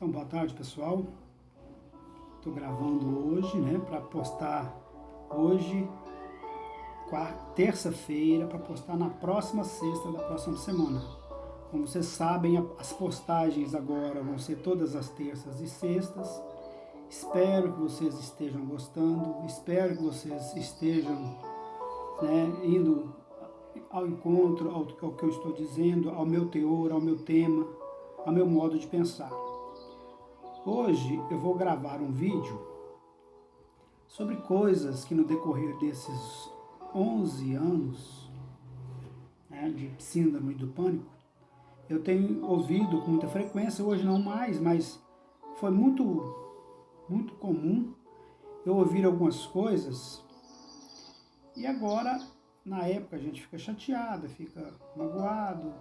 Então, boa tarde, pessoal. Estou gravando hoje, né, para postar hoje, terça-feira, para postar na próxima sexta da próxima semana. Como vocês sabem, as postagens agora vão ser todas as terças e sextas. Espero que vocês estejam gostando, espero que vocês estejam, né, indo ao encontro, ao que eu estou dizendo, ao meu teor, ao meu tema, ao meu modo de pensar. Hoje eu vou gravar um vídeo sobre coisas que no decorrer desses 11 anos, né, de síndrome do pânico, eu tenho ouvido com muita frequência, hoje não mais, mas foi muito comum eu ouvir algumas coisas e agora, na época, a gente fica chateado, fica magoado.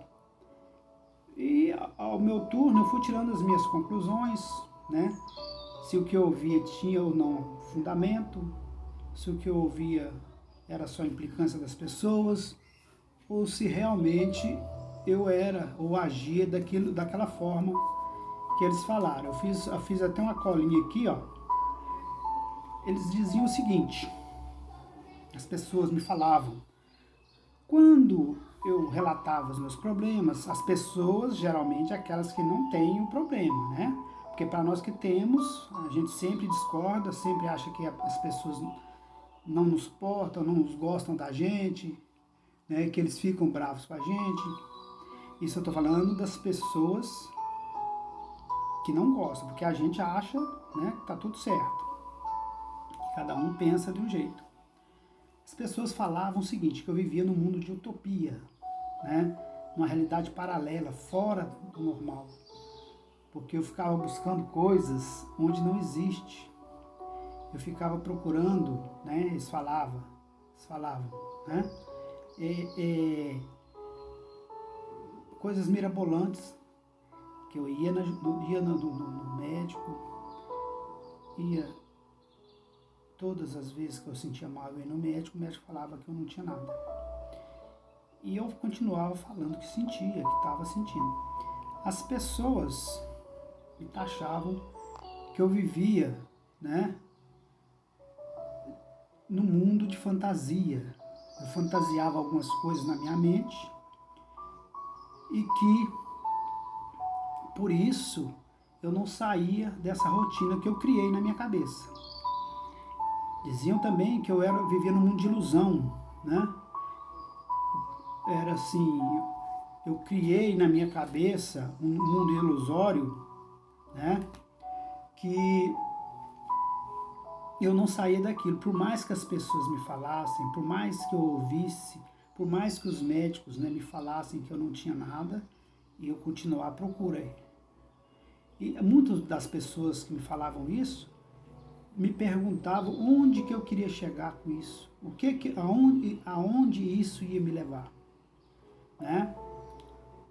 E ao meu turno eu fui tirando as minhas conclusões, né? Se o que eu ouvia tinha ou não fundamento, se o que eu ouvia era só implicância das pessoas, ou se realmente eu era ou agia daquela forma que eles falaram. Eu fiz até uma colinha aqui, ó. Eles diziam o seguinte, as pessoas me falavam, quando eu relatava os meus problemas, as pessoas, geralmente aquelas que não têm o problema, né? Porque para nós que temos, a gente sempre discorda, sempre acha que as pessoas não nos portam, não nos gostam da gente, né? Que eles ficam bravos com a gente. Isso eu estou falando das pessoas que não gostam, porque a gente acha, né, que tá tudo certo. Que cada um pensa de um jeito. As pessoas falavam o seguinte, que eu vivia num mundo de utopia, né? Uma realidade paralela, fora do normal. Porque eu ficava buscando coisas onde não existe. Eu ficava procurando, né? Eles falavam, né? Coisas mirabolantes, que eu ia no médico, ia todas as vezes que eu sentia mal, eu ia no médico, o médico falava que eu não tinha nada. E eu continuava falando que sentia, que estava sentindo. As pessoas me taxavam que eu vivia, né, num mundo de fantasia. Eu fantasiava algumas coisas na minha mente e que, por isso, eu não saía dessa rotina que eu criei na minha cabeça. Diziam também que eu vivia num mundo de ilusão, né? Era assim, eu criei na minha cabeça um mundo ilusório, né? Que eu não saía daquilo, por mais que as pessoas me falassem, por mais que eu ouvisse, por mais que os médicos, né, me falassem que eu não tinha nada, e eu continuava à procura. E muitas das pessoas que me falavam isso, me perguntavam onde que eu queria chegar com isso, aonde isso ia me levar, né?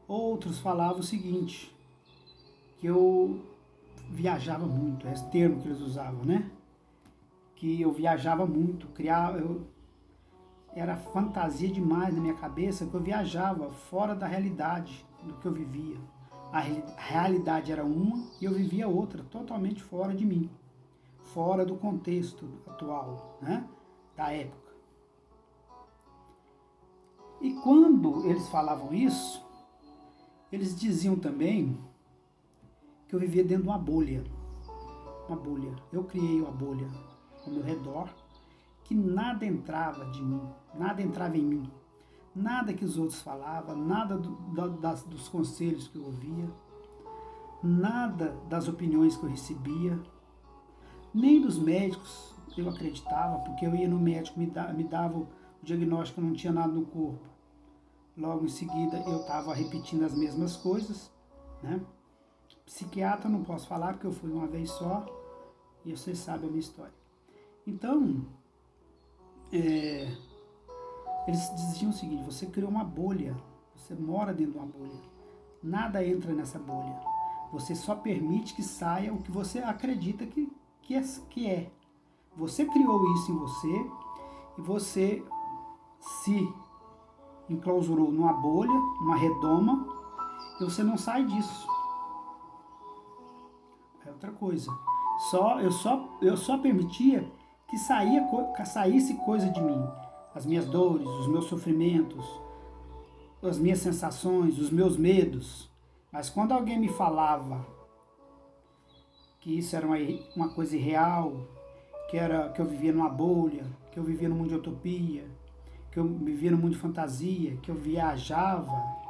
Outros falavam o seguinte, que eu viajava muito, é esse termo que eles usavam, né? Que eu viajava muito, era fantasia demais na minha cabeça, que eu viajava fora da realidade do que eu vivia. A realidade era uma e eu vivia outra, totalmente fora de mim, fora do contexto atual, né? Da época. E quando eles falavam isso, eles diziam também que eu vivia dentro de uma bolha. Uma bolha. Eu criei uma bolha ao meu redor, que nada entrava de mim, nada entrava em mim. Nada que os outros falavam, nada dos conselhos que eu ouvia, nada das opiniões que eu recebia, nem dos médicos eu acreditava, porque eu ia no médico, me dava o diagnóstico que não tinha nada no corpo. Logo em seguida eu estava repetindo as mesmas coisas, né? Psiquiatra não posso falar porque eu fui uma vez só e vocês sabem a minha história. Então, eles diziam o seguinte, você criou uma bolha, você mora dentro de uma bolha, nada entra nessa bolha, você só permite que saia o que você acredita que é. Você criou isso em você e você se enclausurou numa bolha, numa redoma, e você não sai disso. é outra coisa. Eu só permitia que saísse coisa de mim. As minhas dores, os meus sofrimentos, as minhas sensações, os meus medos. Mas quando alguém me falava que isso era uma coisa irreal, que eu vivia numa bolha, que eu vivia num mundo de utopia, que eu vivia num mundo de fantasia, que eu viajava,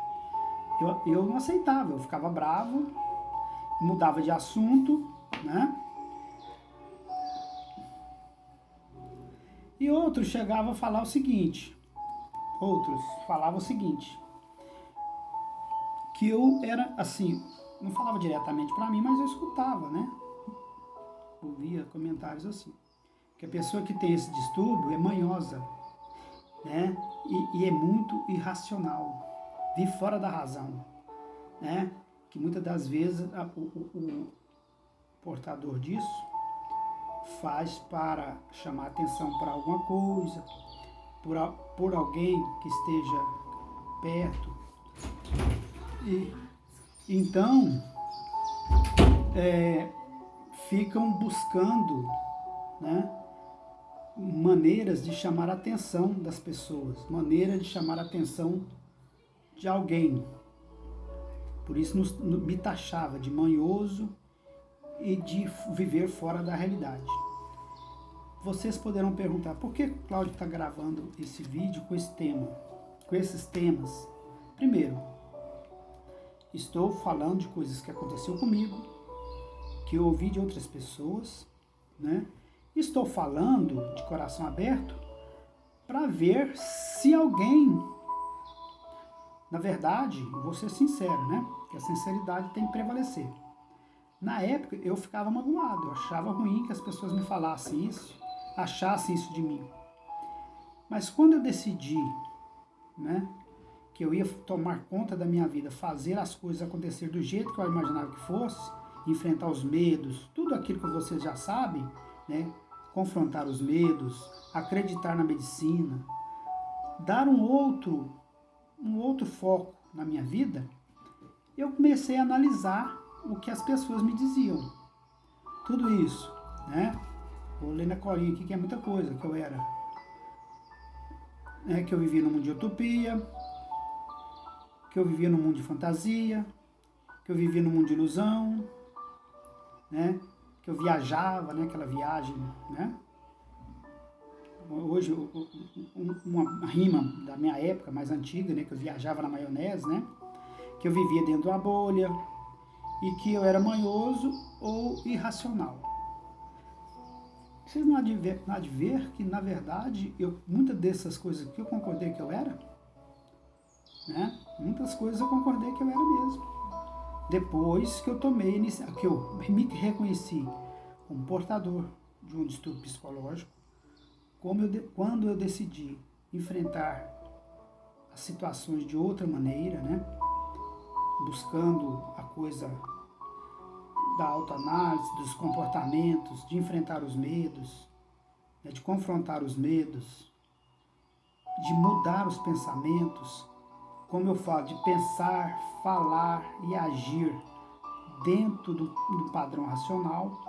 eu não aceitava, eu ficava bravo, mudava de assunto, né? E outros chegavam a falar o seguinte, que eu era assim, não falava diretamente para mim, mas eu escutava, né? Ouvia comentários assim, que a pessoa que tem esse distúrbio é manhosa, né? E é muito irracional, vive fora da razão, né? Que muitas das vezes o portador disso faz para chamar atenção para alguma coisa, por alguém que esteja perto. E então ficam buscando, né, maneiras de chamar a atenção das pessoas, maneira de chamar a atenção de alguém. Por isso me taxava de manhoso e de viver fora da realidade. Vocês poderão perguntar, por que o Cláudio está gravando esse vídeo com esse tema, com esses temas? Primeiro, estou falando de coisas que aconteceu comigo, que eu ouvi de outras pessoas, né? Estou falando de coração aberto para ver se alguém, na verdade, eu vou ser sincero, né? Que a sinceridade tem que prevalecer. Na época eu ficava magoado, eu achava ruim que as pessoas me falassem isso, achassem isso de mim. Mas quando eu decidi, né, que eu ia tomar conta da minha vida, fazer as coisas acontecer do jeito que eu imaginava que fosse, enfrentar os medos, tudo aquilo que vocês já sabem, né, confrontar os medos, acreditar na medicina, dar um outro foco na minha vida, eu comecei a analisar o que as pessoas me diziam. Tudo isso, né? Vou ler na colinha aqui que é muita coisa que eu era. Que eu vivia num mundo de utopia, que eu vivia num mundo de fantasia, que eu vivia num mundo de ilusão, né? Que eu viajava, né? Aquela viagem, né? Hoje, uma rima da minha época mais antiga, né? Que eu viajava na maionese, né? Que eu vivia dentro de uma bolha e que eu era manhoso ou irracional. Vocês não há de ver que, na verdade, muitas dessas coisas que eu concordei que eu era, né? Muitas coisas eu concordei que eu era mesmo. Depois que eu que eu me reconheci como portador de um distúrbio psicológico, quando eu decidi enfrentar as situações de outra maneira, né? Buscando a coisa da autoanálise, dos comportamentos, de enfrentar os medos, né, de confrontar os medos, de mudar os pensamentos, como eu falo, de pensar, falar e agir dentro do padrão racional,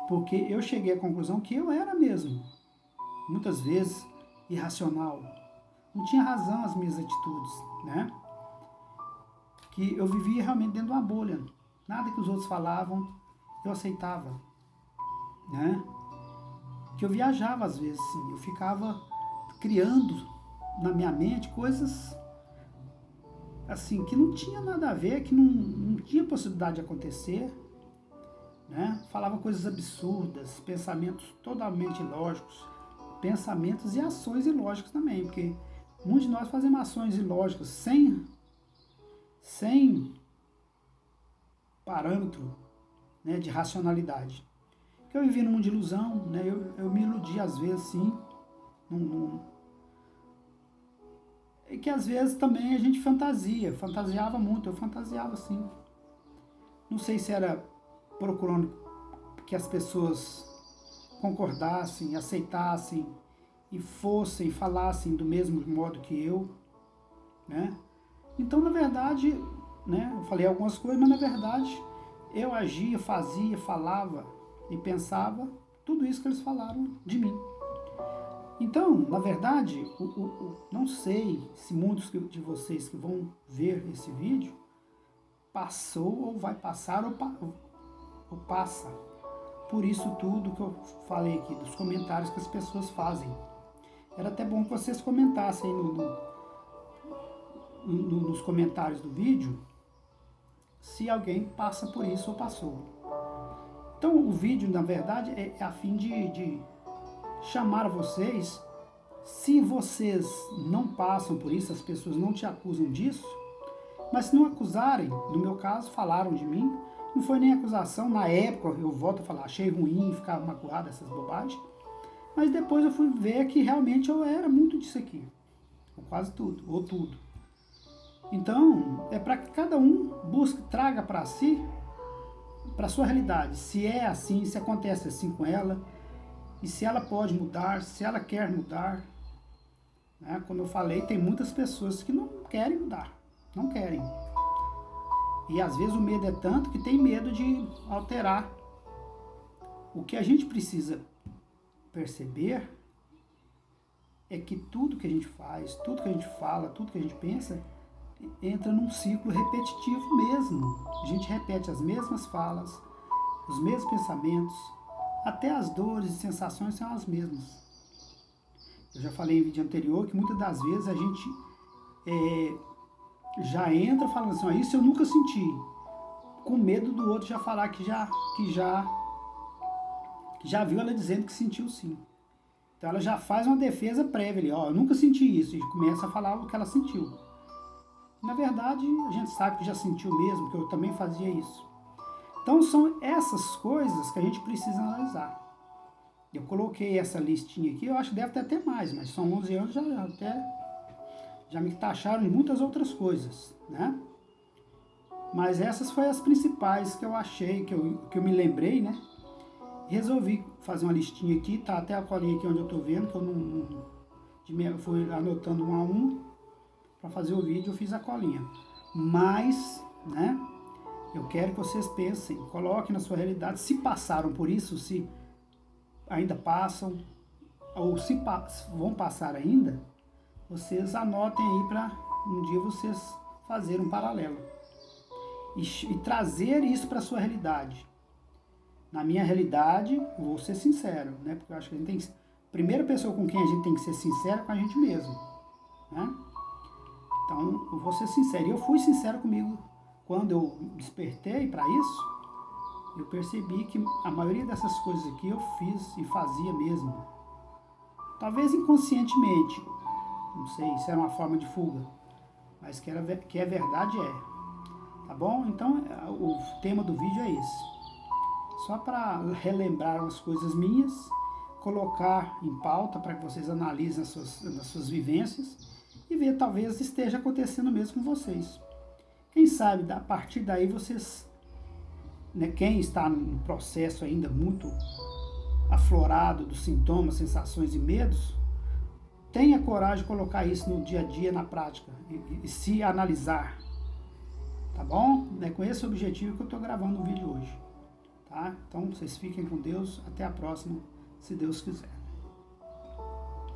porque eu cheguei à conclusão que eu era mesmo, muitas vezes, irracional. Não tinha razão as minhas atitudes, né? Que eu vivia realmente dentro de uma bolha. Nada que os outros falavam, eu aceitava, né? Que eu viajava às vezes, sim. Eu ficava criando na minha mente coisas assim, que não tinha nada a ver, que não tinha possibilidade de acontecer, né? Falava coisas absurdas, pensamentos totalmente ilógicos, pensamentos e ações ilógicas também, porque muitos de nós fazemos ações ilógicas sem parâmetro, né, de racionalidade. Porque eu vivia num mundo de ilusão, né? Eu me iludia às vezes, sim. E que às vezes também a gente fantasiava muito, eu fantasiava sim. Não sei se era procurando que as pessoas concordassem, aceitassem e falassem do mesmo modo que eu, né? Então, na verdade, né, eu falei algumas coisas, mas na verdade eu agia, fazia, falava e pensava tudo isso que eles falaram de mim. Então, na verdade, não sei se muitos de vocês que vão ver esse vídeo passou ou vai passar ou passa por isso tudo que eu falei aqui, dos comentários que as pessoas fazem. Era até bom que vocês comentassem nos comentários do vídeo se alguém passa por isso ou passou. Então o vídeo, na verdade, é a fim de chamar vocês, se vocês não passam por isso, as pessoas não te acusam disso, mas se não acusarem, no meu caso, falaram de mim, não foi nem acusação, na época eu volto a falar, achei ruim, ficava magoado, essas bobagens, mas depois eu fui ver que realmente eu era muito disso aqui, ou quase tudo, ou tudo. Então, é para que cada um busque, traga para si, para a sua realidade, se é assim, se acontece assim com ela, e se ela pode mudar, se ela quer mudar. Né? Como eu falei, tem muitas pessoas que não querem mudar, não querem. E às vezes o medo é tanto que tem medo de alterar. O que a gente precisa perceber é que tudo que a gente faz, tudo que a gente fala, tudo que a gente pensa, entra num ciclo repetitivo mesmo. A gente repete as mesmas falas, os mesmos pensamentos, até as dores e sensações são as mesmas. Eu já falei em vídeo anterior que muitas das vezes a gente já entra falando assim, isso eu nunca senti, com medo do outro já falar que já viu ela dizendo que sentiu sim. Então ela já faz uma defesa prévia ali, eu nunca senti isso, e começa a falar o que ela sentiu. Na verdade, a gente sabe que já sentiu mesmo, que eu também fazia isso. Então são essas coisas que a gente precisa analisar. Eu coloquei essa listinha aqui, eu acho que deve ter até mais, mas são 11 anos, já me taxaram de muitas outras coisas, né? Mas essas foram as principais que eu achei, que eu me lembrei, né? E resolvi fazer uma listinha aqui, tá até a colinha aqui onde eu tô vendo, que eu fui anotando um a um, para fazer o vídeo eu fiz a colinha. Mas, né? Eu quero que vocês pensem, coloquem na sua realidade, se passaram por isso, se ainda passam, ou se vão passar ainda, vocês anotem aí para um dia vocês fazerem um paralelo. E trazer isso para a sua realidade. Na minha realidade, eu vou ser sincero, né? Porque eu acho que a gente tem que, a primeira pessoa com quem a gente tem que ser sincero é com a gente mesmo, né? Então, eu vou ser sincero. E eu fui sincero comigo. Quando eu despertei para isso, eu percebi que a maioria dessas coisas aqui eu fiz e fazia mesmo. Talvez inconscientemente, não sei se era uma forma de fuga, mas que é verdade é. Tá bom? Então, o tema do vídeo é esse. Só para relembrar umas coisas minhas, colocar em pauta para que vocês analisem as suas vivências e ver, talvez esteja acontecendo mesmo com vocês. Quem sabe, a partir daí vocês, né, quem está no processo ainda muito aflorado dos sintomas, sensações e medos, tenha coragem de colocar isso no dia a dia, na prática, e se analisar. Tá bom? É com esse objetivo que eu estou gravando o vídeo hoje. Tá? Então, vocês fiquem com Deus. Até a próxima, se Deus quiser.